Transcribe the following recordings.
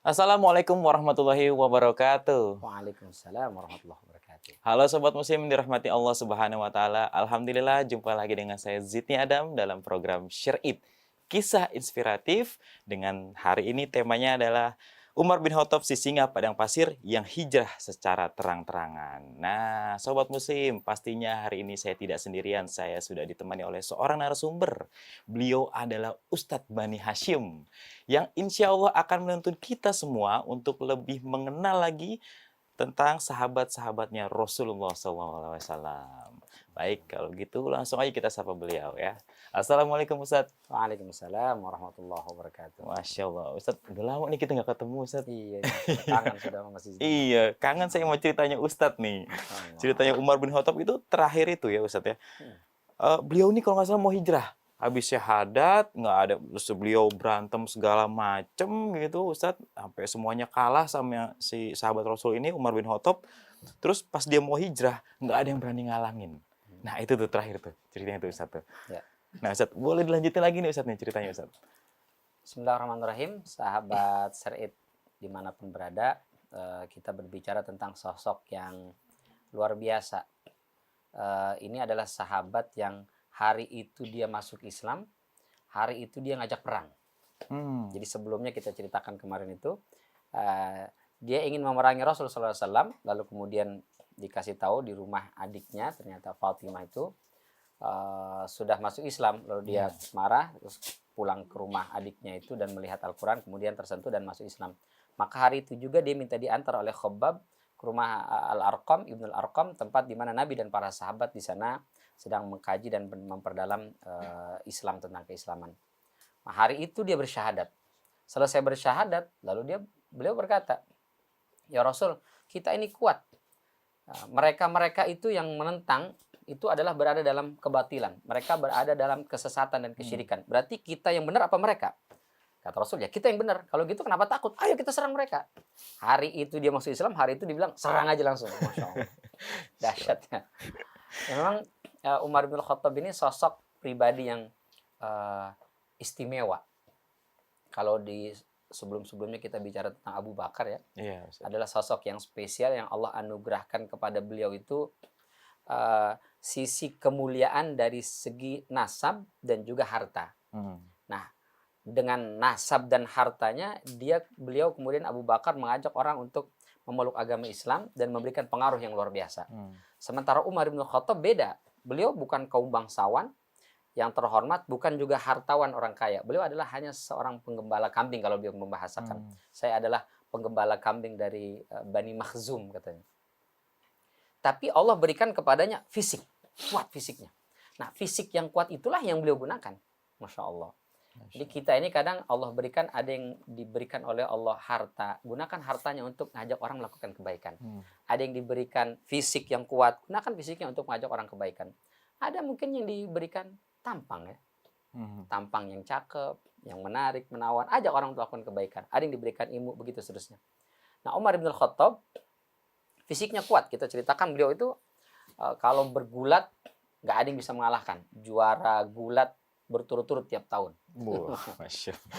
Assalamualaikum warahmatullahi wabarakatuh. Waalaikumsalam warahmatullahi wabarakatuh. Halo sobat muslim dirahmati Allah Subhanahu wa taala. Alhamdulillah jumpa lagi dengan saya Zidni Adam dalam program Share It. Kisah inspiratif dengan hari ini temanya adalah Umar bin Khattab si singa padang pasir yang hijrah secara terang-terangan. Nah, sobat muslim, pastinya hari ini saya tidak sendirian. Saya sudah ditemani oleh seorang narasumber. Beliau adalah Ustadz Bani Hashim yang insya Allah akan menuntun kita semua untuk lebih mengenal lagi tentang sahabat-sahabatnya Rasulullah SAW. Baik, kalau gitu langsung aja kita sapa beliau ya. Assalamualaikum Ustadz. Waalaikumsalam warahmatullahi wabarakatuh. Masya Allah, Ustadz udah lama nih kita nggak ketemu Ustadz. Iya, sudah kangen sudah sama Mas Izmi. Iya, kangen saya mau ceritanya Ustadz nih. Allah. Ceritanya Umar bin Khattab itu terakhir itu ya Ustadz ya. Hmm. Beliau ini kalau nggak salah mau hijrah. Habis syahadat, nggak ada, terus beliau berantem segala macem gitu Ustadz. Sampai semuanya kalah sama si sahabat Rasul ini, Umar bin Khattab. Terus pas dia mau hijrah, nggak ada yang berani ngalangin. Nah itu tuh terakhir tuh, ceritanya tuh Ustadz tuh. Ya. Nah Ustadz, boleh dilanjutin lagi nih Ustadz nih ceritanya Ustadz. Bismillahirrahmanirrahim, sahabat Serit dimanapun berada, kita berbicara tentang sosok yang luar biasa. Ini adalah sahabat yang hari itu dia masuk Islam, hari itu dia ngajak perang. Jadi sebelumnya kita ceritakan kemarin itu, dia ingin memerangi Rasul SAW, lalu kemudian dikasih tahu di rumah adiknya, ternyata Fatimah itu sudah masuk Islam, lalu dia marah, terus pulang ke rumah adiknya itu dan melihat Al-Quran, kemudian tersentuh dan masuk Islam. Maka hari itu juga dia minta diantar oleh Khabbab ke rumah Al-Arqam, Ibnul Arqam, tempat di mana Nabi dan para sahabat di sana sedang mengkaji dan memperdalam Islam, tentang keislaman. Nah, hari itu dia bersyahadat. Selesai bersyahadat, lalu beliau berkata, "Ya Rasul, kita ini kuat. Mereka-mereka itu yang menentang itu adalah berada dalam kebatilan. Mereka berada dalam kesesatan dan kesyirikan. Berarti kita yang benar apa mereka?" Kata Rasul, "Ya kita yang benar. Kalau gitu kenapa takut? Ayo kita serang mereka." Hari itu dia masuk Islam, hari itu dibilang serang aja langsung. Masya Allah. Dahsyatnya. Memang Umar bin Khattab ini sosok pribadi yang istimewa. Kalau di sebelum-sebelumnya kita bicara tentang Abu Bakar ya, adalah sosok yang spesial yang Allah anugerahkan kepada beliau itu sisi kemuliaan dari segi nasab dan juga harta. Nah, dengan nasab dan hartanya beliau kemudian Abu Bakar mengajak orang untuk memeluk agama Islam dan memberikan pengaruh yang luar biasa. Sementara Umar bin Khattab beda. Beliau bukan kaum bangsawan yang terhormat, bukan juga hartawan orang kaya. Beliau adalah hanya seorang penggembala kambing kalau beliau membahasakan. Saya adalah penggembala kambing dari Bani Makhzum katanya. Tapi Allah berikan kepadanya fisik, kuat fisiknya. Nah, fisik yang kuat itulah yang beliau gunakan. Masya Allah. Jadi kita ini kadang Allah berikan, ada yang diberikan oleh Allah harta, gunakan hartanya untuk ngajak orang melakukan kebaikan. Ada yang diberikan fisik yang kuat, gunakan fisiknya untuk mengajak orang kebaikan. Ada mungkin yang diberikan tampang ya, tampang yang cakep, yang menarik, menawan, ajak orang untuk melakukan kebaikan. Ada yang diberikan ilmu, begitu seterusnya. Nah, Umar bin Khattab fisiknya kuat. Kita ceritakan beliau itu kalau bergulat nggak ada yang bisa mengalahkan. Juara gulat berturut-turut tiap tahun.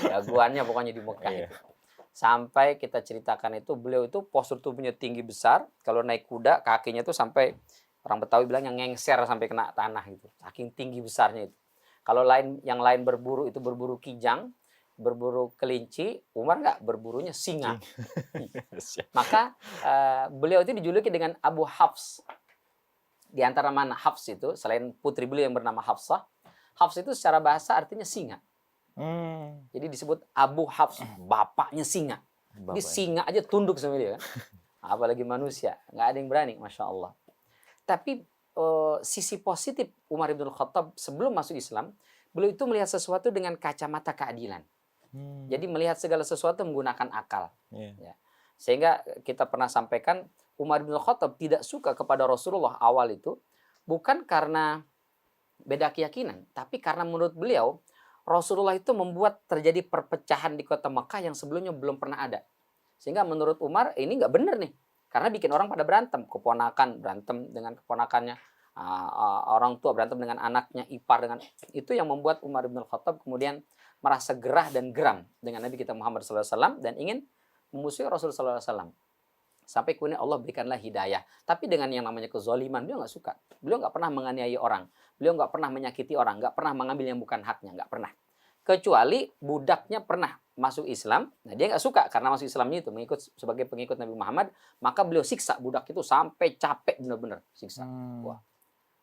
Jagoannya pokoknya di Mekah itu. Sampai kita ceritakan itu, beliau itu postur tubuhnya tinggi besar. Kalau naik kuda, kakinya tuh sampai, orang Betawi bilang yang ngengser sampai kena tanah gitu. Saking tinggi besarnya itu. Kalau yang lain berburu itu berburu kijang, berburu kelinci, Umar nggak, berburunya singa. Maka beliau itu dijuluki dengan Abu Hafs. Di antara mana Hafs itu, selain putri beliau yang bernama Hafsah, Hafs itu secara bahasa artinya singa. Jadi disebut Abu Hafs, bapaknya singa. Jadi singa aja tunduk sama dia kan. Apalagi manusia, nggak ada yang berani, Masya Allah. Tapi sisi positif Umar bin Khattab sebelum masuk Islam, beliau itu melihat sesuatu dengan kacamata keadilan. Jadi melihat segala sesuatu menggunakan akal. Ya. Sehingga kita pernah sampaikan, Umar bin Khattab tidak suka kepada Rasulullah awal itu, bukan karena beda keyakinan, tapi karena menurut beliau Rasulullah itu membuat terjadi perpecahan di kota Mekah yang sebelumnya belum pernah ada. Sehingga menurut Umar ini nggak benar nih, karena bikin orang pada berantem, keponakan berantem dengan keponakannya, orang tua berantem dengan anaknya, ipar dengan itu, yang membuat Umar bin Khattab kemudian merasa gerah dan geram dengan Nabi kita Muhammad SAW dan ingin memusuhi Rasul sallallahu alaihi wasallam. Sampai kemudian Allah berikanlah hidayah. Tapi dengan yang namanya kezaliman, beliau nggak suka. Beliau nggak pernah menganiaya orang. Beliau nggak pernah menyakiti orang. Nggak pernah mengambil yang bukan haknya. Nggak pernah. Kecuali budaknya pernah masuk Islam. Nah, dia nggak suka karena masuk Islamnya itu. Mengikut sebagai pengikut Nabi Muhammad. Maka beliau siksa budak itu sampai capek benar-benar. Siksa. Wah.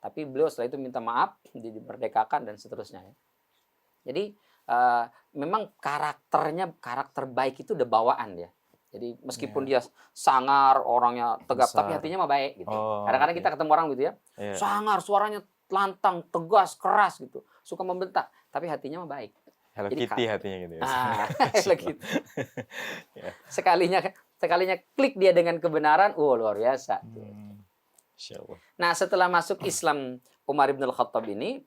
Tapi beliau setelah itu minta maaf. Dimerdekakan dan seterusnya. Jadi memang karakter baik itu udah bawaan ya. Jadi meskipun dia sangar, orangnya tegap, tapi hatinya mah baik gitu. Kadang-kadang kita ketemu orang gitu ya, sangar, suaranya lantang, tegas, keras gitu, suka membentak, tapi hatinya mah baik. Hello Kitty hatinya gitu ya. Hello Kitty. Sekalinya klik dia dengan kebenaran, luar biasa. Nah, setelah masuk Islam Umar bin Al-Khattab ini,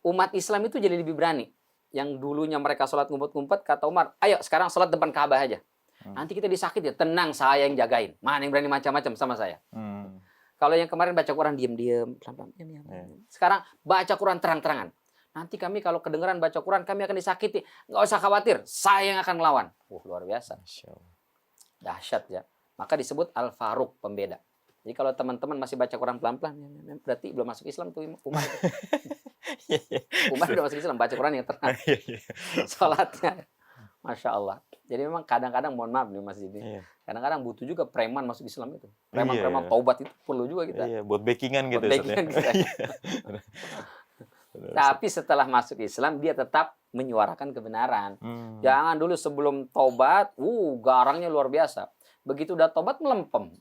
umat Islam itu jadi lebih berani. Yang dulunya mereka sholat ngumpet-ngumpet, kata Umar, ayo sekarang sholat depan Ka'bah aja. Nanti kita disakit ya, tenang, saya yang jagain. Mana yang berani macam-macam sama saya. Kalau yang kemarin baca Quran diam-diam, pelan-pelan, diam. Sekarang baca Quran terang-terangan. Nanti kami kalau kedengeran baca Quran, kami akan disakiti. Nggak usah khawatir, saya yang akan melawan. Luar biasa. Dahsyat ya. Maka disebut Al-Faruq, pembeda. Jadi kalau teman-teman masih baca Quran pelan-pelan, berarti belum masuk Islam tuh Umar. Umar udah masuk Islam, baca Quran yang terang. Sholatnya. Masya Allah. Jadi memang kadang-kadang, mohon maaf nih Mas Didi, kadang-kadang butuh juga preman masuk Islam itu. Preman-preman taubat itu perlu juga kita. Buat backingan gitu. Tapi setelah masuk Islam, dia tetap menyuarakan kebenaran. Jangan dulu sebelum taubat, garangnya luar biasa. Begitu udah taubat, melempem.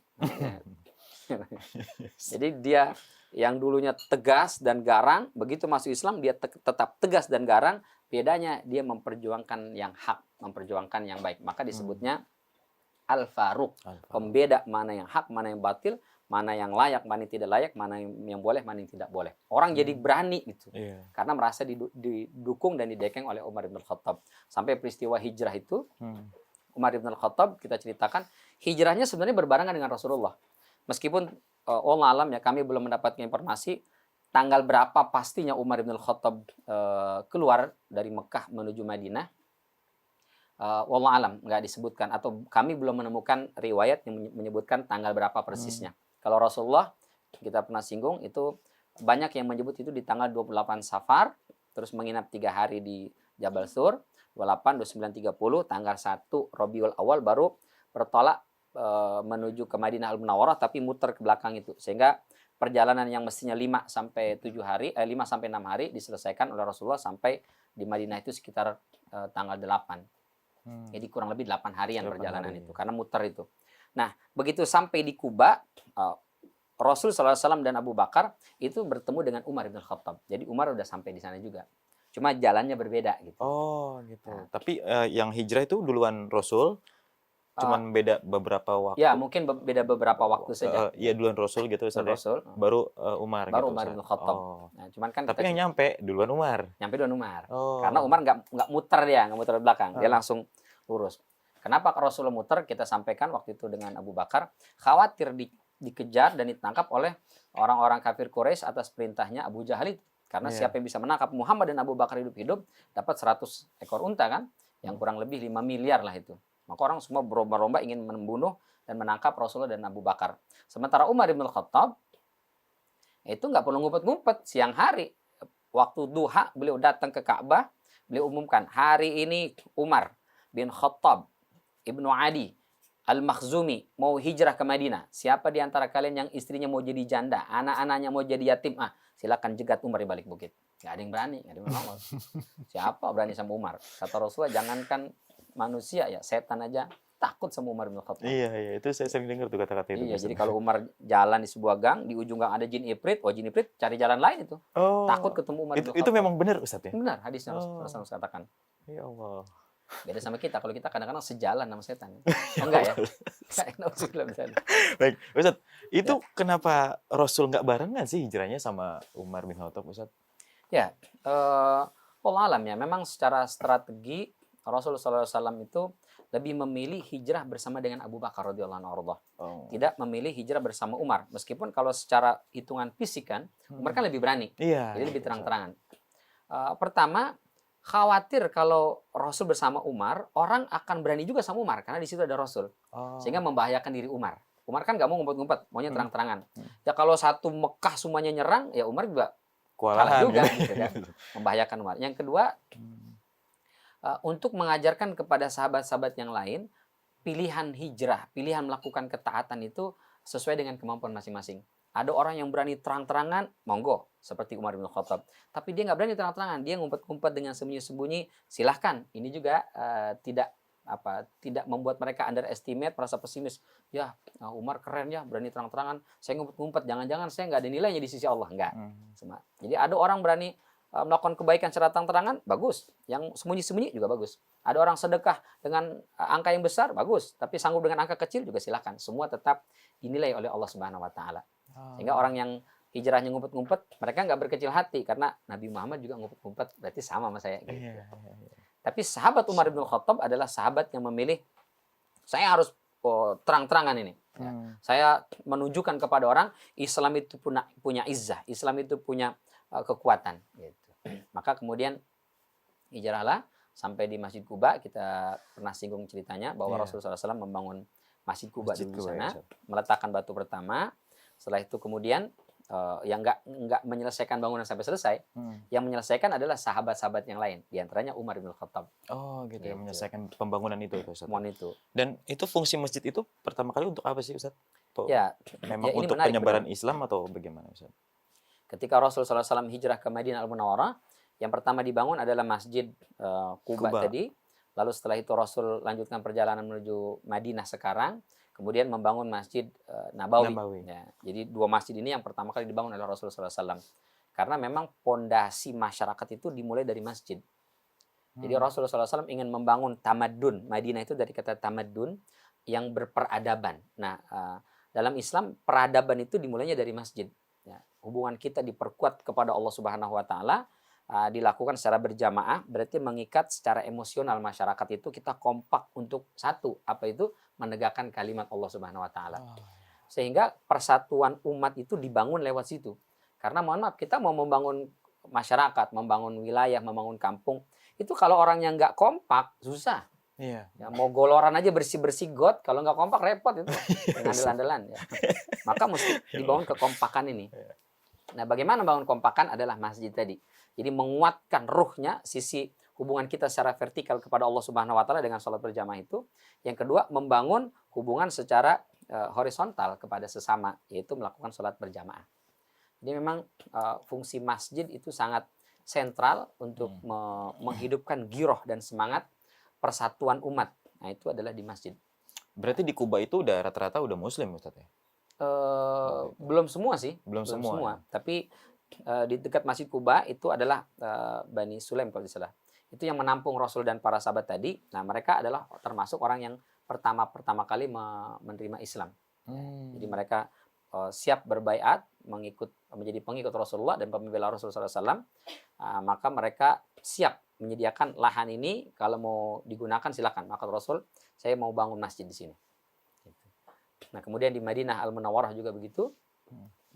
Jadi dia yang dulunya tegas dan garang, begitu masuk Islam, dia tetap tegas dan garang. Bedanya dia memperjuangkan yang hak, memperjuangkan yang baik. Maka disebutnya Al-Faruq. Pembeda mana yang hak, mana yang batil, mana yang layak, mana yang tidak layak, mana yang boleh, mana yang tidak boleh. Orang jadi berani gitu. Karena merasa didukung dan didekeng oleh Umar bin Khattab. Sampai peristiwa hijrah itu, Umar bin Khattab, kita ceritakan, hijrahnya sebenarnya berbarengan dengan Rasulullah. Meskipun Allah alam ya, kami belum mendapatkan informasi tanggal berapa pastinya Umar bin Khattab keluar dari Mekah menuju Madinah. Wallah alam, nggak disebutkan. Atau kami belum menemukan riwayat yang menyebutkan tanggal berapa persisnya. Kalau Rasulullah, kita pernah singgung, itu banyak yang menyebut itu di tanggal 28 Safar, terus menginap 3 hari di Jabal Sur, 28, 29, 30, tanggal 1 Rabiul Awal baru bertolak menuju ke Madinah Al-Munawwarah, tapi muter ke belakang itu. Sehingga perjalanan yang mestinya 5 sampai 6 hari diselesaikan oleh Rasulullah sampai di Madinah itu sekitar tanggal 8. Jadi kurang lebih 8 harian perjalanan itu karena muter itu. Nah, begitu sampai di Kuba, Rasul SAW dan Abu Bakar itu bertemu dengan Umar bin Khattab. Jadi Umar udah sampai di sana juga. Cuma jalannya berbeda gitu. Oh, gitu. Nah, tapi yang hijrah itu duluan Rasul, cuman beda beberapa waktu. Ya, mungkin beda beberapa waktu saja. Iya, duluan Rasul gitu Ustaz. Rasul. Baru Umar baru gitu. Umar bin Khattab. Nah, cuman kan tapi yang nyampe duluan Umar. Nyampe duluan Umar. Karena Umar nggak muter dia, nggak muter belakang. Dia langsung lurus. Kenapa Rasulullah muter? Kita sampaikan waktu itu dengan Abu Bakar, khawatir dikejar dan ditangkap oleh orang-orang kafir Quraisy atas perintahnya Abu Jahal. Karena siapa yang bisa menangkap Muhammad dan Abu Bakar hidup-hidup dapat 100 ekor unta kan, yang kurang lebih 5 miliar lah itu. Maka orang semua berlomba-lomba ingin membunuh dan menangkap Rasulullah dan Abu Bakar. Sementara Umar bin Khattab itu nggak perlu ngumpet-ngumpet. Siang hari, waktu duha, beliau datang ke Ka'bah, beliau umumkan, hari ini Umar bin Khattab Ibnu Adi Al-Makhzumi mau hijrah ke Madinah. Siapa di antara kalian yang istrinya mau jadi janda, anak-anaknya mau jadi yatim, silakan jegat Umar di balik bukit. Nggak ada yang berani, nggak ada yang mau. Siapa berani sama Umar? Kata Rasulullah, jangankan manusia ya, setan aja takut sama Umar bin Khattab. Iya, itu saya sering dengar tuh kata-kata itu. Iya, jadi kalau Umar jalan di sebuah gang, di ujung gang ada jin ifrit, jin ifrit cari jalan lain itu. Takut ketemu Umar bin Khattab. Itu memang benar Ustaz ya? Benar, hadisnya Rasulullah katakan. Ya Allah. Beda sama kita, kalau kita kadang-kadang sejalan sama setan. Enggak ya? Baik, Ustaz, itu kenapa Rasul nggak barengan sih hijrahnya sama Umar bin Khattab, Ustaz? Ya, Allah alam ya, memang secara strategi Rasulullah SAW itu lebih memilih hijrah bersama dengan Abu Bakar radhiyallahu anhu. Tidak memilih hijrah bersama Umar. Meskipun kalau secara hitungan fisik kan, Umar kan lebih berani. Jadi lebih terang-terangan. Pertama, khawatir kalau Rasul bersama Umar, orang akan berani juga sama Umar karena di situ ada Rasul. Sehingga membahayakan diri Umar. Umar kan nggak mau ngumpet-ngumpet, maunya terang-terangan. Ya kalau satu Mekah semuanya nyerang, ya Umar juga kalah juga gitu kan. Membahayakan Umar. Yang kedua, untuk mengajarkan kepada sahabat-sahabat yang lain, pilihan hijrah, pilihan melakukan ketaatan itu sesuai dengan kemampuan masing-masing. Ada orang yang berani terang-terangan, monggo, seperti Umar bin Khattab. Tapi dia nggak berani terang-terangan, dia ngumpet-ngumpet dengan sembunyi-sembunyi, silahkan. Ini juga tidak membuat mereka underestimate, merasa pesimis. Ya, Umar keren ya, berani terang-terangan. Saya ngumpet-ngumpet, jangan-jangan saya nggak ada nilainya di sisi Allah. Enggak. Jadi ada orang berani melakukan kebaikan secara terang-terangan, bagus. Yang sembunyi-sembunyi juga bagus. Ada orang sedekah dengan angka yang besar, bagus. Tapi sanggup dengan angka kecil juga silahkan. Semua tetap dinilai oleh Allah Subhanahu Wa Taala. Sehingga orang yang hijrahnya ngumpet-ngumpet, mereka nggak berkecil hati karena Nabi Muhammad juga ngumpet-ngumpet, berarti sama sama saya. Gitu. Tapi sahabat Umar bin Khattab adalah sahabat yang memilih, saya harus terang-terangan ini. Ya. Saya menunjukkan kepada orang, Islam itu punya izzah, Islam itu punya kekuatan. Gitu. Maka kemudian hijrahlah sampai di Masjid Quba. Kita pernah singgung ceritanya bahwa Rasulullah SAW membangun Masjid Quba di sana, meletakkan batu pertama. Setelah itu kemudian yang nggak menyelesaikan bangunan sampai selesai, yang menyelesaikan adalah sahabat-sahabat yang lain, diantaranya Umar bin Khattab. Oh gitu ya, menyelesaikan pembangunan itu Ustaz. Itu. Dan itu fungsi masjid itu pertama kali untuk apa sih Ustaz? Ya, memang ya, untuk menarik, penyebaran Islam atau bagaimana Ustaz? Ketika Rasulullah SAW hijrah ke Madinah Al-Munawwarah, yang pertama dibangun adalah Masjid Quba tadi. Lalu setelah itu Rasul lanjutkan perjalanan menuju Madinah sekarang. Kemudian membangun Masjid Nabawi. Ya, jadi dua masjid ini yang pertama kali dibangun oleh Rasulullah SAW. Karena memang pondasi masyarakat itu dimulai dari masjid. Jadi Rasulullah SAW ingin membangun tamadun. Madinah itu dari kata tamadun yang berperadaban. Nah, dalam Islam peradaban itu dimulainya dari masjid. Ya, hubungan kita diperkuat kepada Allah Subhanahu Wa Taala. Dilakukan secara berjamaah, berarti mengikat secara emosional masyarakat itu, kita kompak untuk satu, apa itu? Menegakkan kalimat Allah Subhanahu Wa Taala. Sehingga persatuan umat itu dibangun lewat situ. Karena mohon maaf, kita mau membangun masyarakat, membangun wilayah, membangun kampung, itu kalau orangnya nggak kompak, susah. Ya, mau goloran aja bersih-bersih got, kalau nggak kompak repot itu, andel-andelan. Ya. Maka mesti dibangun kekompakan ini. Nah, bagaimana bangun kompakan adalah masjid tadi. Jadi menguatkan ruhnya, sisi hubungan kita secara vertikal kepada Allah Subhanahu Wa Taala dengan sholat berjamaah itu. Yang kedua, membangun hubungan secara horizontal kepada sesama, yaitu melakukan sholat berjamaah. Jadi memang fungsi masjid itu sangat sentral untuk menghidupkan giroh dan semangat persatuan umat. Nah, itu adalah di masjid. Berarti di Kuba itu udah rata-rata udah Muslim, Ustaz ya? Belum semua sih. Belum semua. Ya. Tapi di dekat Masjid Kuba itu adalah Bani Sulaim kalau tidak salah. Itu yang menampung Rasul dan para sahabat tadi. Nah, mereka adalah termasuk orang yang pertama kali menerima Islam. Jadi mereka siap berbaiat, menjadi pengikut Rasulullah dan pembela Rasulullah SAW. Maka mereka siap menyediakan lahan ini, kalau mau digunakan silakan. Maka Rasul, saya mau bangun masjid di sini. Nah, kemudian di Madinah Al-Munawwarah juga begitu.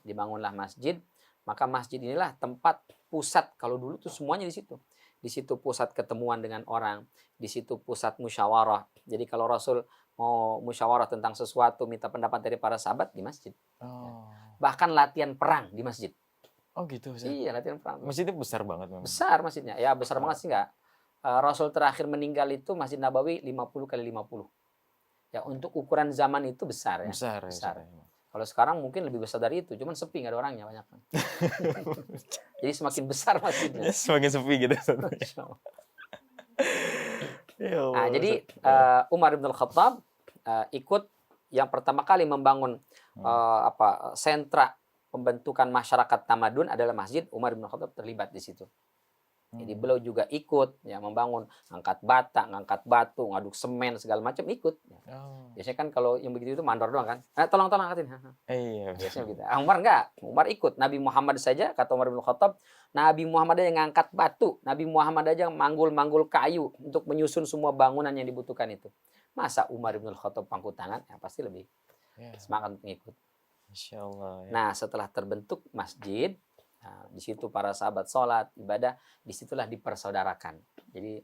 Dibangunlah masjid. Maka masjid inilah tempat pusat, kalau dulu tuh semuanya di situ. Di situ pusat ketemuan dengan orang, di situ pusat musyawarah. Jadi kalau Rasul mau musyawarah tentang sesuatu, minta pendapat dari para sahabat di masjid. Bahkan latihan perang di masjid. Oh gitu. Iya, latihan perang. Masjidnya besar banget memang. Besar masjidnya. Ya, besar banget sih enggak. Rasul terakhir meninggal itu Masjid Nabawi 50 kali 50. Ya, untuk ukuran zaman itu besar ya. Besar. Kalau sekarang mungkin lebih besar dari itu, cuman sepi, nggak ada orangnya banyak. Jadi semakin besar masjidnya. Semakin sepi gitu. Nah, jadi Umar bin Khattab ikut yang pertama kali membangun sentra pembentukan masyarakat tamadun adalah masjid. Umar bin Khattab terlibat di situ. Jadi beliau juga ikut ya membangun, ngangkat bata, ngangkat batu, ngaduk semen segala macam ikut. Biasanya kan kalau yang begitu itu mandor doang kan. Tolong angkatin. Iya, biasanya begitu. Umar enggak, Umar ikut. Nabi Muhammad saja, kata Umar bin Khattab, Nabi Muhammad aja yang ngangkat batu, Nabi Muhammad aja yang manggul-manggul kayu untuk menyusun semua bangunan yang dibutuhkan itu. Masa Umar bin Khattab pangku tangan? Ya pasti lebih semangat untuk ikut. Masya Allah. Ya. Nah, setelah terbentuk masjid, nah, di situ para sahabat sholat, ibadah, disitulah dipersaudarakan. Jadi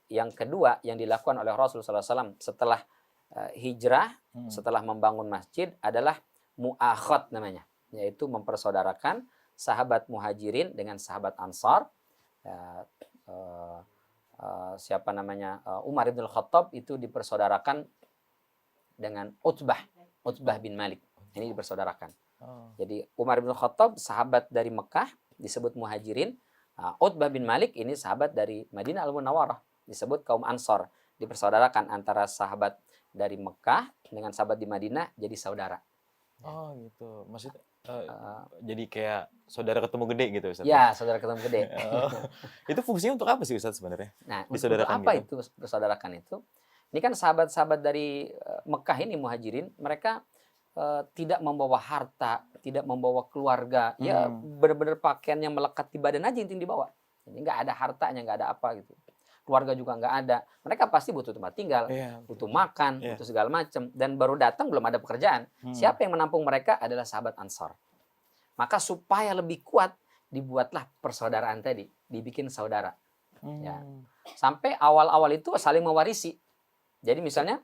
yang kedua yang dilakukan oleh Rasulullah SAW setelah hijrah, setelah membangun masjid adalah mu'akhad namanya, yaitu mempersaudarakan sahabat muhajirin dengan sahabat ansar. Umar ibn Khattab itu dipersaudarakan dengan Utbah bin Malik. Ini dipersaudarakan. Jadi Umar bin Khattab sahabat dari Mekah disebut muhajirin. Utbah bin Malik ini sahabat dari Madinah Al-Munawwarah disebut kaum Ansor. Dipersaudarakan antara sahabat dari Mekah dengan sahabat di Madinah jadi saudara. Oh gitu. Maksudnya jadi kayak saudara ketemu gede gitu Ustaz? Ya, saudara ketemu gede. Itu fungsinya untuk apa sih Ustaz sebenarnya? Nah, untuk apa gitu? Itu bersaudarakan itu? Ini kan sahabat-sahabat dari Mekah ini muhajirin, mereka tidak membawa harta, tidak membawa keluarga, ya benar-benar pakaian yang melekat di badan aja yang dibawa. Jadi nggak ada hartanya, nggak ada apa gitu. Keluarga juga nggak ada. Mereka pasti butuh tempat tinggal, butuh makan, butuh segala macam. Dan baru datang belum ada pekerjaan. Siapa yang menampung mereka adalah sahabat Ansor. Maka supaya lebih kuat dibuatlah persaudaraan tadi, dibikin saudara. Ya. Sampai awal-awal itu saling mewarisi. Jadi misalnya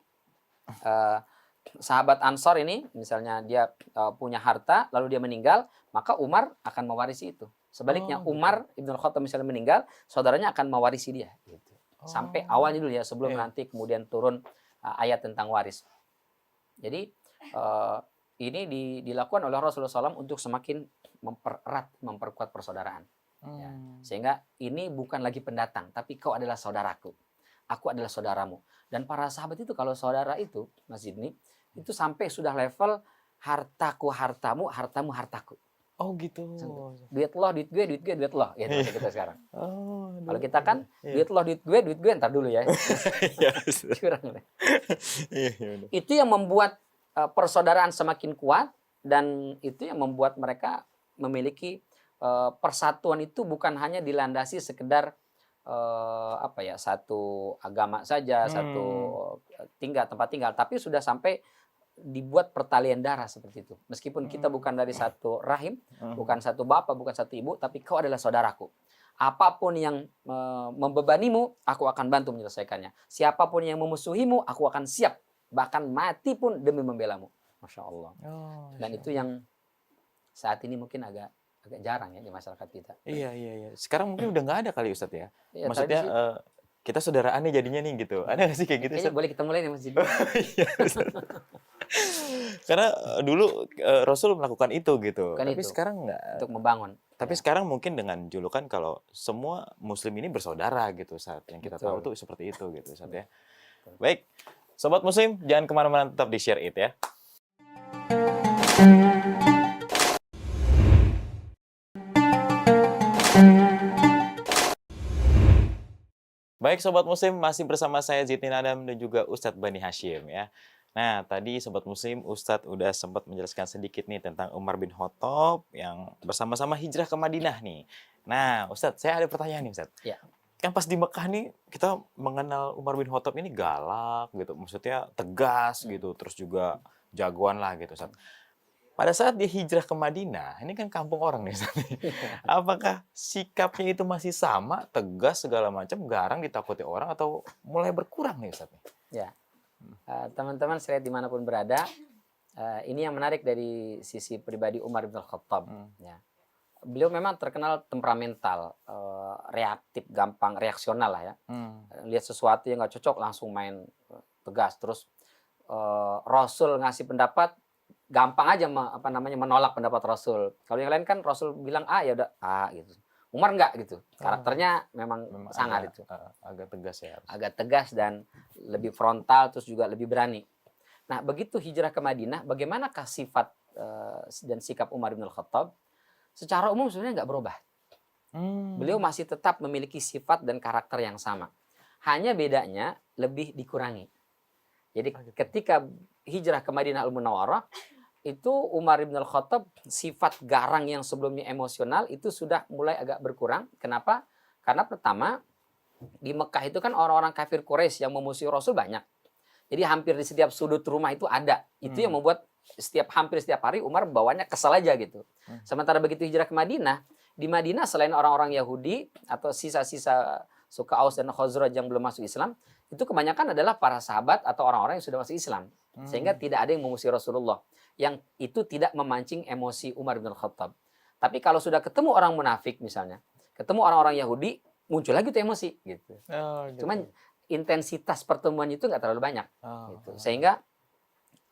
sahabat Ansor ini, misalnya dia punya harta, lalu dia meninggal, maka Umar akan mewarisi itu. Sebaliknya Umar Ibn Khattab misalnya meninggal, saudaranya akan mewarisi dia. Gitu. Sampai awalnya dulu ya, sebelum nanti kemudian turun ayat tentang waris. Jadi ini dilakukan oleh Rasulullah SAW untuk semakin mempererat, memperkuat persaudaraan. Ya. Sehingga ini bukan lagi pendatang, tapi kau adalah saudaraku. Aku adalah saudaramu. Dan para sahabat itu kalau saudara itu, Mas Jidni, itu sampai sudah level hartaku hartamu, hartamu hartaku. Oh gitu. Duit lo, duit gue, duit lo. Gitu kita sekarang. Kalau kita kan duit lo, duit gue, ntar dulu ya. Itu yang membuat persaudaraan semakin kuat, dan itu yang membuat mereka memiliki persatuan itu bukan hanya dilandasi sekedar satu agama saja, satu tempat tinggal, tapi sudah sampai dibuat pertalian darah seperti itu. Meskipun kita bukan dari satu rahim, bukan satu bapak, bukan satu ibu, tapi kau adalah saudaraku. Apapun yang membebanimu, aku akan bantu menyelesaikannya. Siapapun yang memusuhimu, aku akan siap, bahkan mati pun demi membelamu. Masya Allah. Dan itu yang saat ini mungkin agak jarang ya di masyarakat kita. Iya. Sekarang mungkin udah nggak ada kali Ustadz ya. Maksudnya kita saudaraan nih jadinya nih gitu. Ada nggak sih kayak gitu? Boleh kita mulai nih Mas Jidni. Karena dulu Rasul melakukan itu gitu. Bukan tapi itu. Sekarang nggak. Untuk membangun. Tapi sekarang mungkin dengan julukan kalau semua Muslim ini bersaudara gitu saat yang kita tahu tuh seperti itu gitu Ustadz ya. Baik, Sobat Muslim jangan kemana-mana, tetap di Share It ya. Baik Sobat Muslim, masih bersama saya Zidni Adam dan juga Ustadz Bani Hashim ya. Nah tadi Sobat Muslim, Ustadz udah sempat menjelaskan sedikit nih tentang Umar bin Khattab yang bersama-sama hijrah ke Madinah nih. Nah Ustadz, saya ada pertanyaan nih Ustadz. Ya. Kan pas di Mekah nih kita mengenal Umar bin Khattab ini galak gitu, maksudnya tegas gitu, terus juga jagoan lah gitu Ustadz. Pada saat dia hijrah ke Madinah, ini kan kampung orang nih. Apakah sikapnya itu masih sama, tegas segala macam, garang ditakuti orang, atau mulai berkurang nih Ustaz? Ya, teman-teman saya dimanapun berada, ini yang menarik dari sisi pribadi Umar bin Khattab. Ya. Beliau memang terkenal temperamental, reaktif, gampang reaksional lah ya. Lihat sesuatu yang nggak cocok langsung main tegas. Terus Rasul ngasih pendapat, gampang aja menolak pendapat Rasul. Kalau yang lain kan Rasul bilang A, ya udah A gitu. Umar enggak gitu. Karakternya memang sangat itu. Agak tegas ya. Agak tegas dan lebih frontal, terus juga lebih berani. Nah, begitu hijrah ke Madinah, bagaimanakah sifat dan sikap Umar bin Khattab? Secara umum sebenarnya enggak berubah. Beliau masih tetap memiliki sifat dan karakter yang sama. Hanya bedanya lebih dikurangi. Jadi ketika hijrah ke Madinah Al-Munawwarah, itu Umar bin Khattab sifat garang yang sebelumnya emosional itu sudah mulai agak berkurang. Kenapa? Karena pertama di Mekah itu kan orang-orang kafir Quraisy yang memusuhi Rasul banyak. Jadi hampir di setiap sudut rumah itu ada. Itu yang membuat hampir setiap hari Umar bawanya kesal aja gitu. Sementara begitu hijrah ke Madinah, Di Madinah selain orang-orang Yahudi atau sisa-sisa suku Aus dan Khazraj yang belum masuk Islam, itu kebanyakan adalah para sahabat atau orang-orang yang sudah masuk Islam. Sehingga tidak ada yang mengusir Rasulullah. Yang itu tidak memancing emosi Umar bin Khattab. Tapi kalau sudah ketemu orang munafik misalnya, ketemu orang-orang Yahudi, muncul lagi tuh emosi gitu. Oh, gitu. Cuman intensitas pertemuan itu nggak terlalu banyak. Oh. Gitu. Sehingga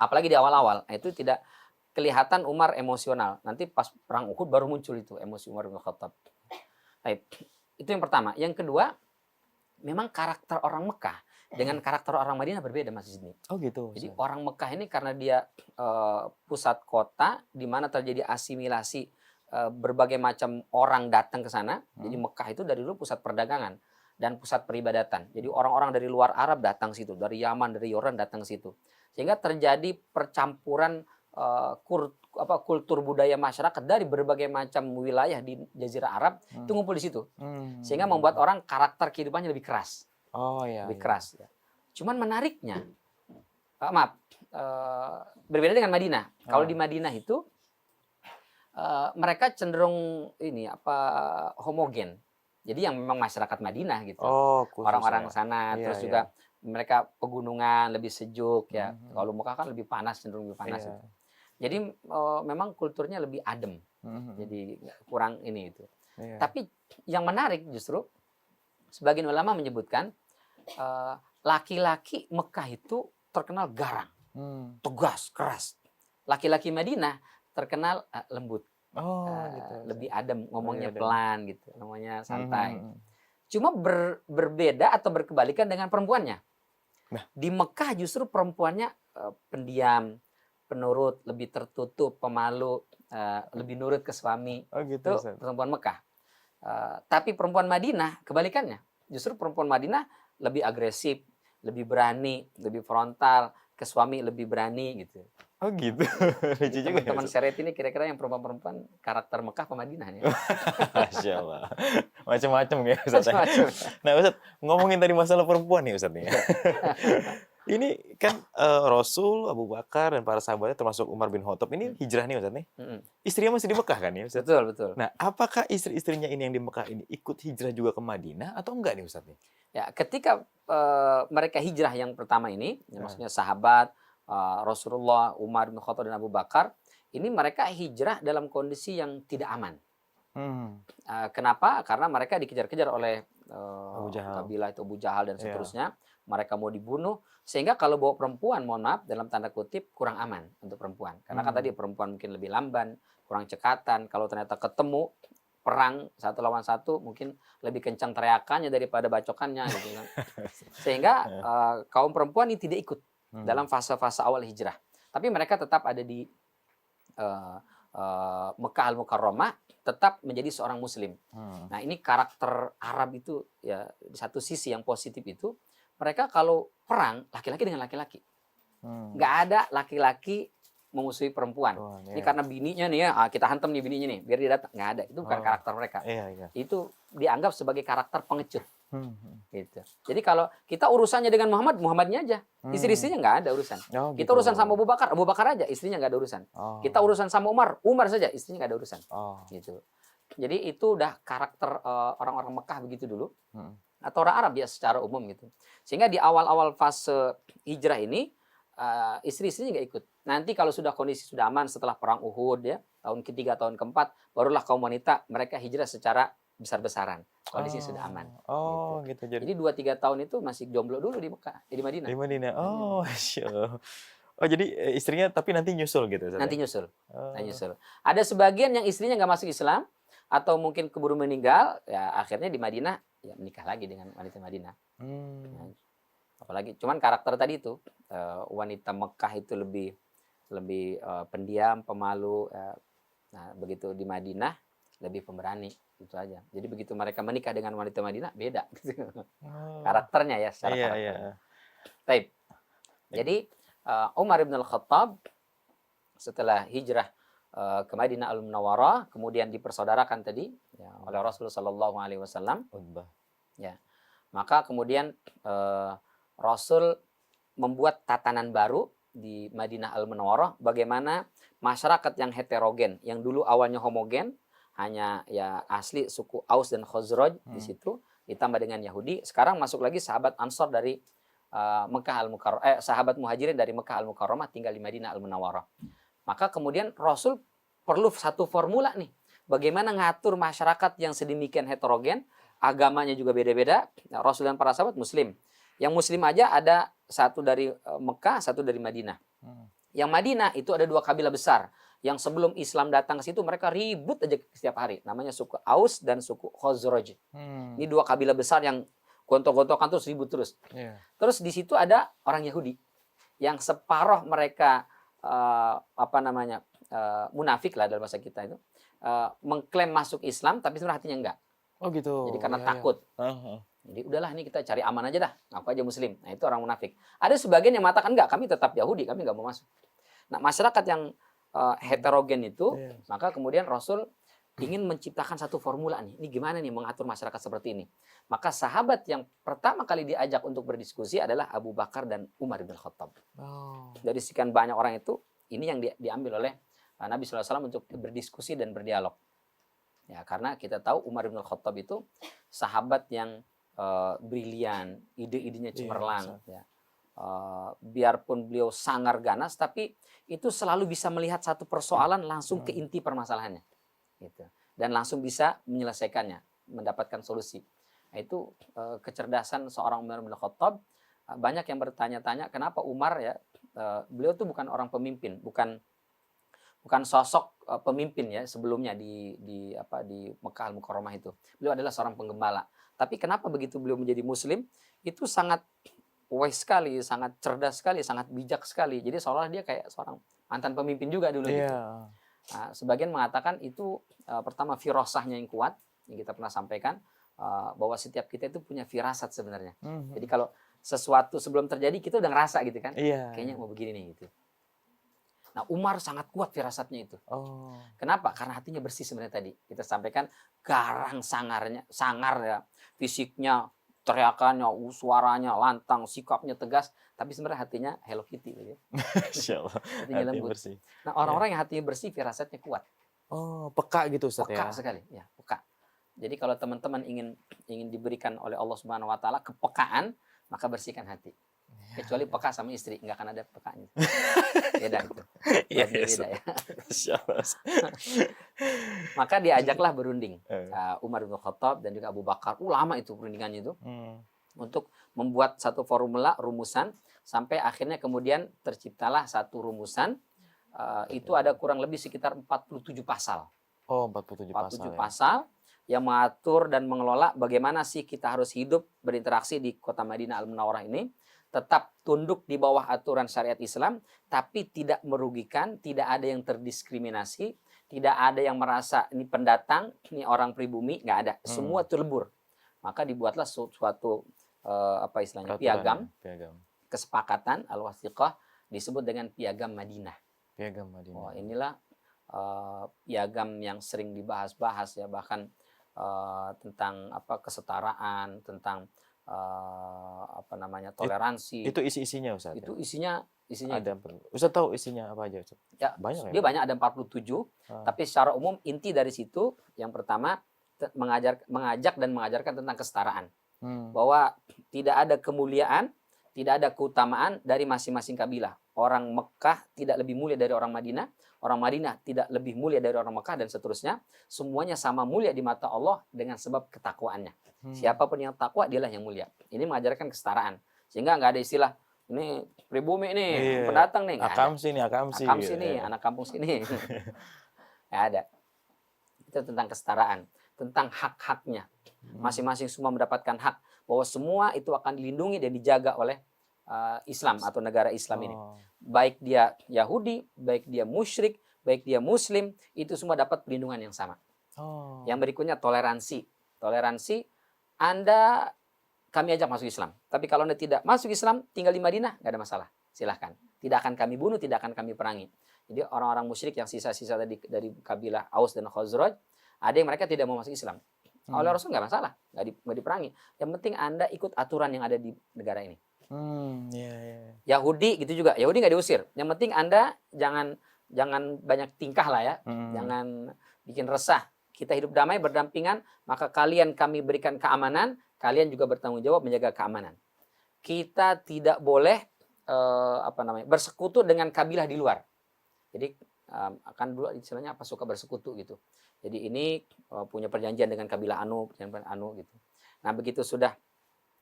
apalagi di awal-awal, itu tidak kelihatan Umar emosional. Nanti pas perang Uhud baru muncul itu emosi Umar bin Khattab. Baik. Itu yang pertama. Yang kedua, memang karakter orang Mekah dengan karakter orang Madinah berbeda, Mas Izni. Oh gitu. Jadi orang Mekah ini karena dia pusat kota di mana terjadi asimilasi berbagai macam orang datang ke sana. Jadi Mekah itu dari dulu pusat perdagangan dan pusat peribadatan. Jadi orang-orang dari luar Arab datang situ, dari Yaman, dari Yordan datang situ. Sehingga terjadi percampuran kultur budaya masyarakat dari berbagai macam wilayah di Jazirah Arab itu ngumpul di situ. Sehingga membuat orang karakter kehidupannya lebih keras. Oh iya. Lebih keras. Ya. Cuman menariknya, berbeda dengan Madinah. Kalau di Madinah itu mereka cenderung homogen. Jadi yang memang masyarakat Madinah gitu. Orang-orang sana, terus juga mereka pegunungan lebih sejuk ya. Kalau Mekah kan lebih panas, cenderung lebih panas. Gitu. Jadi memang kulturnya lebih adem. Jadi kurang ini itu. Tapi yang menarik justru sebagian ulama menyebutkan laki-laki Mekah itu terkenal garang, tegas, keras. Laki-laki Madinah terkenal lembut, gitu. Lebih adem, ngomongnya pelan gitu, ngomongnya santai. Cuma berbeda atau berkebalikan dengan perempuannya. Nah, di Mekah justru perempuannya pendiam, penurut, lebih tertutup, pemalu, lebih nurut ke suami. Oh gitu. Itu perempuan Mekah. Tapi perempuan Madinah kebalikannya. Justru perempuan Madinah lebih agresif, lebih berani, lebih frontal, ke suami lebih berani gitu. Oh gitu. Teman-teman Syariat ini kira-kira yang perempuan-perempuan karakter Mekah apa Madinah nih? Masya Allah. Macam-macam ya Ustaz. Nah Ustaz, ngomongin tadi masalah perempuan nih Ustaz nih. Ini kan Rasul, Abu Bakar dan para sahabatnya termasuk Umar bin Khattab ini hijrah nih Ustaz nih. Istrinya masih di Mekah kan ya Ustaz? Betul, betul. Nah, apakah istri-istrinya ini yang di Mekah ini ikut hijrah juga ke Madinah atau enggak nih Ustaz nih? Ya, ketika mereka hijrah yang pertama ini, maksudnya sahabat Rasulullah, Umar bin Khattab dan Abu Bakar, ini mereka hijrah dalam kondisi yang tidak aman. Kenapa? Karena mereka dikejar-kejar oleh kabilah itu Abu Jahal dan seterusnya. Mereka mau dibunuh, sehingga kalau bawa perempuan, mohon maaf, dalam tanda kutip kurang aman untuk perempuan. Karena kan tadi perempuan mungkin lebih lamban, kurang cekatan. Kalau ternyata ketemu perang satu lawan satu, mungkin lebih kencang teriakannya daripada bacokannya, gitu kan. Sehingga kaum perempuan ini tidak ikut dalam fase-fase awal hijrah. Tapi mereka tetap ada di Mekah Al-Mukarramah, tetap menjadi seorang Muslim. Nah ini karakter Arab itu ya di satu sisi yang positif itu, mereka kalau perang laki-laki dengan laki-laki, nggak ada laki-laki memusuhi perempuan. Ini karena bininya nih ya, kita hantam nih bininya nih, biar dia datang. Nggak ada, itu bukan karakter mereka. Itu dianggap sebagai karakter pengecut. Gitu. Jadi kalau kita urusannya dengan Muhammad, Muhammadnya aja. Istri-istrinya nggak ada urusan. Kita urusan sama Abu Bakar, Abu Bakar aja, istrinya nggak ada urusan. Kita urusan sama Umar, Umar saja, istrinya nggak ada urusan. Gitu. Jadi itu udah karakter orang-orang Mekah begitu dulu. Atau orang Arab ya secara umum gitu. Sehingga di awal-awal fase hijrah ini istri-istrinya nggak ikut. Nanti kalau sudah kondisi sudah aman setelah perang Uhud ya, tahun ketiga, tahun keempat, barulah kaum wanita mereka hijrah secara besar-besaran. Kondisi sudah aman. Gitu. Jadi 2-3 tahun itu masih jomblo dulu di Mekah, di Madinah. Di Madinah. Masya Allah. Jadi istrinya tapi nanti nyusul gitu. Nanti nyusul. Ada sebagian yang istrinya nggak masuk Islam atau mungkin keburu meninggal, ya akhirnya di Madinah ya menikah lagi dengan wanita Madinah. Ya, apalagi cuman karakter tadi itu wanita Mekah itu lebih pendiam, pemalu. Nah begitu di Madinah lebih pemberani, itu aja. Jadi begitu mereka menikah dengan wanita Madinah beda karakternya ya secara karakter. Baik. Jadi Umar bin Al-Khattab setelah hijrah ke Madinah Al-Munawwarah, kemudian dipersaudarakan tadi ya, oleh Rasulullah Shallallahu Alaihi Wasallam. Ya, maka kemudian Rasul membuat tatanan baru di Madinah Al-Munawwarah, bagaimana masyarakat yang heterogen, yang dulu awalnya homogen, hanya ya asli suku Aus dan Khazraj di situ, ditambah dengan Yahudi. Sekarang masuk lagi sahabat Ansor dari Mekah Al-Mukarramah, sahabat Muhajirin dari Mekah Al-Mukarramah tinggal di Madinah Al-Munawwarah. Maka kemudian Rasul perlu satu formula nih. Bagaimana ngatur masyarakat yang sedemikian heterogen, agamanya juga beda-beda. Nah, Rasul dan para sahabat Muslim. Yang Muslim aja ada satu dari Mekah, satu dari Madinah. Yang Madinah itu ada 2 kabilah besar. Yang sebelum Islam datang ke situ mereka ribut aja setiap hari. Namanya suku Aus dan suku Khazraj. Ini 2 kabilah besar yang gontok-gontokan terus ribut terus. Terus di situ ada orang Yahudi yang separuh mereka munafik lah dalam bahasa kita itu, mengklaim masuk Islam tapi sebenarnya hatinya enggak. Oh gitu. Jadi karena takut. Jadi udahlah ini kita cari aman aja dah, ngaku aja Muslim. Nah itu orang munafik. Ada sebagian yang mengatakan enggak, kami tetap Yahudi, kami enggak mau masuk. Nah masyarakat yang heterogen itu, maka kemudian Rasul ingin menciptakan satu formula nih. Ini gimana nih mengatur masyarakat seperti ini. Maka sahabat yang pertama kali diajak untuk berdiskusi adalah Abu Bakar dan Umar bin Khattab. Dari sekian banyak orang itu, ini yang diambil oleh Nabi SAW untuk berdiskusi dan berdialog. Ya, karena kita tahu Umar bin Khattab itu sahabat yang brilian, ide-idenya cemerlang. Ya. Biarpun beliau sangar ganas, tapi itu selalu bisa melihat satu persoalan langsung ke inti permasalahannya. Gitu. Dan langsung bisa menyelesaikannya, mendapatkan solusi. Nah, itu kecerdasan seorang Umar bin Khattab. Banyak yang bertanya-tanya kenapa Umar ya, beliau tuh bukan orang pemimpin, bukan sosok pemimpin ya sebelumnya di Mekah Al-Mukarramah itu. Beliau adalah seorang penggembala. Tapi kenapa begitu beliau menjadi Muslim itu sangat wise sekali, sangat cerdas sekali, sangat bijak sekali. Jadi seolah dia kayak seorang mantan pemimpin juga dulu gitu. Nah, sebagian mengatakan itu pertama firasahnya yang kuat yang kita pernah sampaikan, bahwa setiap kita itu punya firasat sebenarnya. Jadi kalau sesuatu sebelum terjadi kita udah ngerasa gitu kan, kayaknya mau begini nih gitu. Nah Umar sangat kuat firasatnya itu. Kenapa? Karena hatinya bersih sebenarnya tadi. Kita sampaikan garang sangar ya, fisiknya, teriakannya, suaranya lantang, sikapnya tegas, tapi sebenarnya hatinya Hello Kitty gitu. Hatinya lembut. Bersih. Nah orang-orang yang hatinya bersih firasatnya kuat. Peka gitu Ustaz ya. Peka sekali, ya, peka. Jadi kalau teman-teman ingin diberikan oleh Allah Subhanahu wa taala kepekaan, maka bersihkan hati. Kecuali peka sama istri, nggak akan ada pekanya. Beda itu. Beda ya. Maka diajaklah berunding Umar bin Khattab dan juga Abu Bakar. Lama itu perundingannya itu. Untuk membuat satu formula, rumusan, sampai akhirnya kemudian terciptalah satu rumusan. Itu ada kurang lebih sekitar 47 pasal. 47 pasal yang mengatur dan mengelola bagaimana sih kita harus hidup berinteraksi di kota Madinah Al-Munawwarah ini, tetap tunduk di bawah aturan syariat Islam, tapi tidak merugikan, tidak ada yang terdiskriminasi, tidak ada yang merasa ini pendatang, ini orang pribumi, nggak ada. Semua terlebur. Maka dibuatlah suatu piagam, kesepakatan al-wasiqah, disebut dengan piagam Madinah. Inilah piagam yang sering dibahas-bahas ya, bahkan tentang kesetaraan, tentang toleransi. Itu isi-isinya Ustaz. Itu isinya ada. Ustaz tahu isinya apa aja Ustaz? Ya, banyak. Dia banyak, ada 47, tapi secara umum inti dari situ yang pertama mengajak dan mengajarkan tentang kesetaraan. Bahwa tidak ada kemuliaan, tidak ada keutamaan dari masing-masing kabilah. Orang Mekah tidak lebih mulia dari orang Madinah, orang Madinah tidak lebih mulia dari orang Mekah, dan seterusnya. Semuanya sama mulia di mata Allah dengan sebab ketakwaannya. Siapapun yang takwa, dialah yang mulia. Ini mengajarkan kesetaraan. Sehingga nggak ada istilah, ini pribumi nih, pendatang nih. Akam sini, anak kampung sini. Nggak ada. Itu tentang kesetaraan. Tentang hak-haknya. Masing-masing semua mendapatkan hak. Bahwa semua itu akan dilindungi dan dijaga oleh Islam atau negara Islam ini. Baik dia Yahudi, baik dia musyrik, baik dia Muslim, itu semua dapat perlindungan yang sama. Yang berikutnya toleransi. Toleransi, kami ajak masuk Islam. Tapi kalau Anda tidak masuk Islam, tinggal di Madinah, nggak ada masalah. Silahkan. Tidak akan kami bunuh, tidak akan kami perangi. Jadi orang-orang musyrik yang sisa-sisa dari kabilah Aus dan Khazraj, ada yang mereka tidak mau masuk Islam. Oleh Rasul nggak masalah, nggak diperangi. Yang penting Anda ikut aturan yang ada di negara ini. Yahudi gitu juga, Yahudi nggak diusir. Yang penting Anda jangan banyak tingkah lah ya, jangan bikin resah. kita hidup damai berdampingan, maka kalian kami berikan keamanan, kalian juga bertanggung jawab menjaga keamanan. Kita tidak boleh bersekutu dengan kabilah di luar. Jadi akan dulu istilahnya suka bersekutu gitu. Jadi ini punya perjanjian dengan kabilah anu gitu. Nah, begitu sudah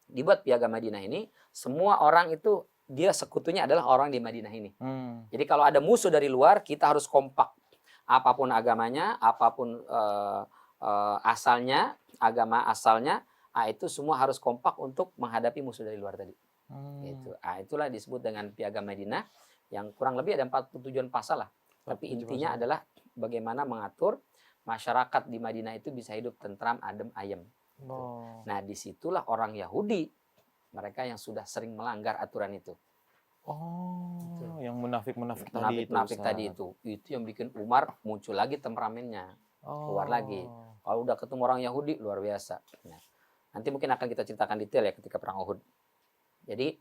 dibuat piagam Madinah ini, semua orang itu dia sekutunya adalah orang di Madinah ini. Jadi kalau ada musuh dari luar, kita harus kompak. Apapun agamanya, apapun asalnya, agama asalnya, itu semua harus kompak untuk menghadapi musuh dari luar tadi. Gitu. Itulah disebut dengan piagam Madinah, yang kurang lebih ada 47 pasal lah. Tapi intinya adalah bagaimana mengatur masyarakat di Madinah itu bisa hidup tentram, adem, ayem. Nah, disitulah orang Yahudi, mereka yang sudah sering melanggar aturan itu. Yang munafik-munafik tadi itu yang bikin Umar muncul lagi temperamennya, keluar lagi. Kalau udah ketemu orang Yahudi luar biasa. Nah, nanti mungkin akan kita ceritakan detail ya ketika perang Uhud. Jadi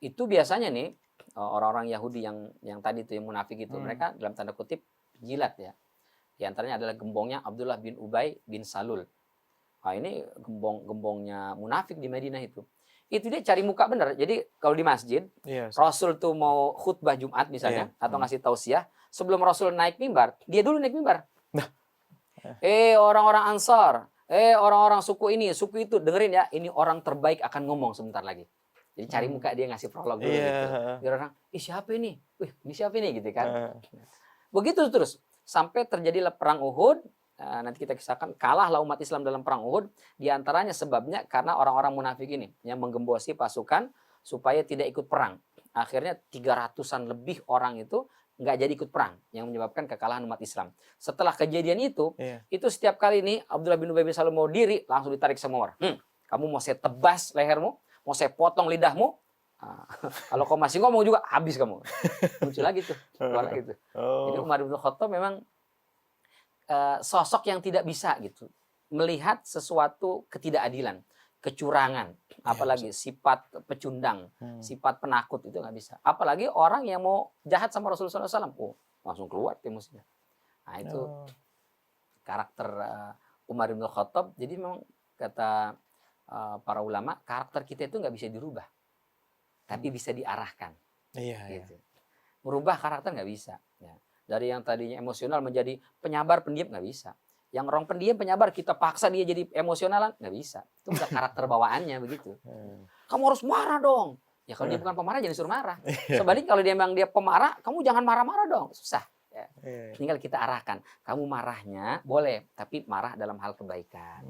itu biasanya nih orang-orang Yahudi yang tadi itu yang munafik itu, mereka dalam tanda kutip jilat ya. Di antaranya adalah gembongnya Abdullah bin Ubay bin Salul. Nah, ini gembongnya munafik di Madinah itu. Itu dia cari muka bener. Jadi kalau di masjid, Rasul tuh mau khutbah Jumat misalnya, atau ngasih tausiah, sebelum Rasul naik mimbar, dia dulu naik mimbar. Orang-orang Ansar, orang-orang suku ini, suku itu, dengerin ya, ini orang terbaik akan ngomong sebentar lagi. Jadi cari muka dia ngasih prolog dulu gitu. Biar orang, siapa ini? Ini siapa ini gitu kan. Begitu terus sampai terjadilah perang Uhud. Nanti kita kisahkan, kalahlah umat Islam dalam perang Uhud. Di antaranya sebabnya karena orang-orang munafik ini yang menggembosi pasukan supaya tidak ikut perang. Akhirnya 300-an lebih orang itu nggak jadi ikut perang, yang menyebabkan kekalahan umat Islam. Setelah kejadian itu setiap kali ini Abdullah bin Ubay bin Salul mau diri, langsung ditarik semua orang. Kamu mau saya tebas lehermu, mau saya potong lidahmu. Kalau kau masih ngomong juga habis kamu. Muncul lagi tuh, keluar lagi tuh. Jadi Umar bin Khattab memang sosok yang tidak bisa gitu melihat sesuatu ketidakadilan, kecurangan, apalagi sifat pecundang, sifat penakut, itu nggak bisa. Apalagi orang yang mau jahat sama Rasulullah SAW, langsung keluar musuhnya. Nah, itu karakter Umar bin Khattab. Jadi memang kata para ulama, karakter kita itu nggak bisa dirubah, tapi bisa diarahkan. Gitu. Merubah karakter nggak bisa. Ya. Dari yang tadinya emosional menjadi penyabar, pendiam, nggak bisa. Yang orang pendiam, penyabar, kita paksa dia jadi emosionalan, nggak bisa. Itu udah karakter bawaannya begitu. Kamu harus marah dong. Ya kalau dia bukan pemarah, jangan disuruh marah. Sebaliknya kalau dia memang dia pemarah, kamu jangan marah-marah dong. Susah. Ya. Tinggal kita arahkan. Kamu marahnya boleh, tapi marah dalam hal kebaikan.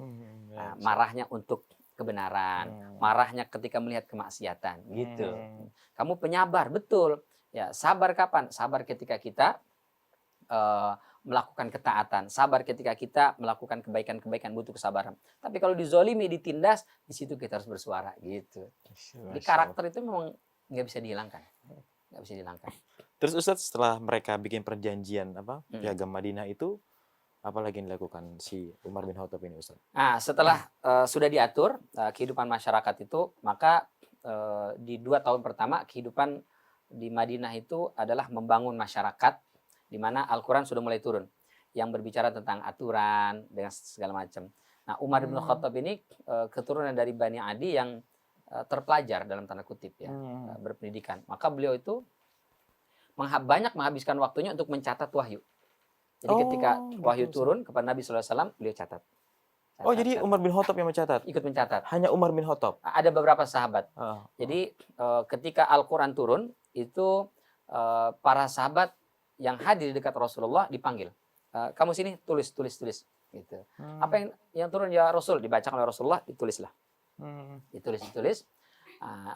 Marahnya untuk kebenaran. Marahnya ketika melihat kemaksiatan. Gitu. Kamu penyabar, betul. Ya, sabar kapan? Sabar ketika kita melakukan ketaatan, sabar ketika kita melakukan kebaikan-kebaikan, butuh kesabaran. Tapi kalau dizolimi, ditindas, di situ kita harus bersuara gitu. Jadi karakter itu memang nggak bisa dihilangkan, nggak bisa dihilangkan. Terus Ustadz, setelah mereka bikin perjanjian piagam Madinah itu, apa lagi yang dilakukan si Umar bin Khattab ini, Ustadz? Nah, setelah sudah diatur kehidupan masyarakat itu, maka di 2 tahun pertama kehidupan di Madinah itu adalah membangun masyarakat, di mana Al-Quran sudah mulai turun, yang berbicara tentang aturan dengan segala macam. Nah, Umar bin Khattab ini keturunan dari Bani Adi yang terpelajar dalam tanda kutip ya, berpendidikan. Maka beliau itu banyak menghabiskan waktunya untuk mencatat wahyu. Jadi ketika wahyu turun kepada Nabi SAW, beliau catat. Jadi Umar bin Khattab yang mencatat? Ikut mencatat. Hanya Umar bin Khattab? Ada beberapa sahabat. Jadi ketika Al-Quran turun, itu para sahabat yang hadir di dekat Rasulullah dipanggil. Kamu sini, tulis. Gitu. Apa yang turun ya Rasul? Dibacakan oleh Rasulullah, ditulislah. Ditulis.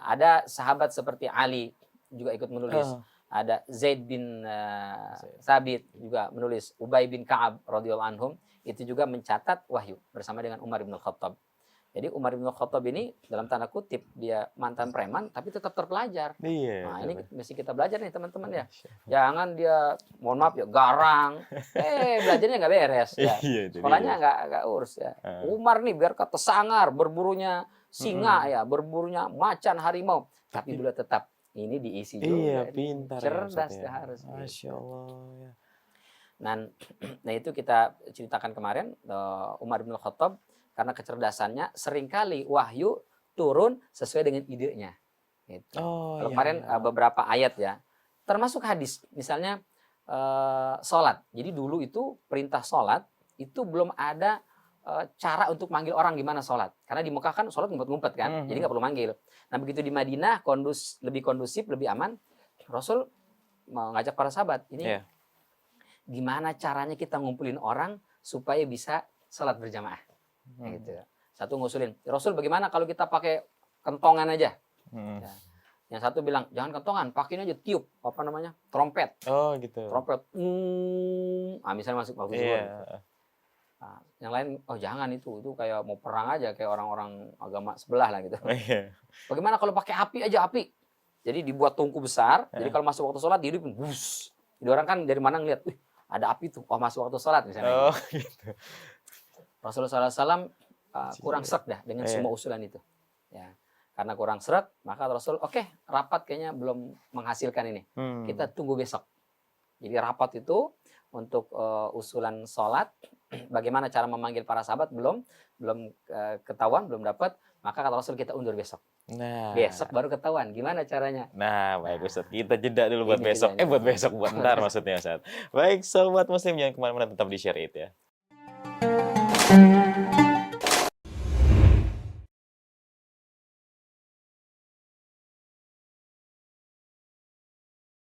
Ada sahabat seperti Ali juga ikut menulis. Ada Zaid bin Thabit juga menulis. Ubay bin Ka'ab radhiyallahu anhum itu juga mencatat wahyu bersama dengan Umar bin Khattab. Jadi Umar bin Khattab ini dalam tanda kutip dia mantan preman tapi tetap terpelajar. Nah, ini mesti kita belajar nih teman-teman ya. Jangan dia, mohon maaf ya, garang. Belajarnya nggak beres ya. Sekolahnya nggak urus ya. Umar nih biar kata sangar, berburunya singa ya, berburunya macan, harimau. Tapi beliau tetap ini diisi juga. Pintar. Cerdas ya harus. Masya Allah ya. Dan nah itu kita ceritakan kemarin, Umar bin Khattab karena kecerdasannya seringkali wahyu turun sesuai dengan idenya. Gitu. Oh, Kalau iya, kemarin iya. beberapa ayat ya, termasuk hadis, misalnya sholat. Jadi dulu itu perintah sholat itu belum ada cara untuk manggil orang gimana sholat. Karena di Mekah kan sholat ngumpet-ngumpet kan, jadi nggak perlu manggil. Nah begitu di Madinah lebih kondusif, lebih aman, Rasul mengajak para sahabat, ini gimana caranya kita ngumpulin orang supaya bisa sholat berjamaah. Gitu. Satu ngusulin, Rasul bagaimana kalau kita pakai kentongan aja? Ya. Yang satu bilang jangan kentongan, pakai aja tiup, apa namanya, trompet. Oh gitu. Trompet, misalnya masuk waktu zuhur. Gitu. Nah, yang lain, oh jangan itu kayak mau perang aja, kayak orang-orang agama sebelah lah gitu. Bagaimana kalau pakai api aja, api? Jadi dibuat tungku besar, jadi kalau masuk waktu sholat dihidupin, bus. Jadi orang kan dari mana ngeliat, ada api tuh, oh masuk waktu sholat misalnya. Oh gitu. Rasulullah SAW kurang sreg dah dengan semua usulan itu. Ya, karena kurang sreg, maka Rasul, oke, rapat kayaknya belum menghasilkan ini. Kita tunggu besok. Jadi rapat itu untuk usulan sholat, bagaimana cara memanggil para sahabat belum ketahuan, belum dapat, maka kata Rasul kita undur besok. Nah, besok baru ketahuan gimana caranya. Nah, baik Ustaz. Kita jeda dulu buat besok. Bedanya. Buat besok, buat ntar maksudnya Ustaz. Baik, sobat muslim jangan kemana-mana, tetap di Share It ya.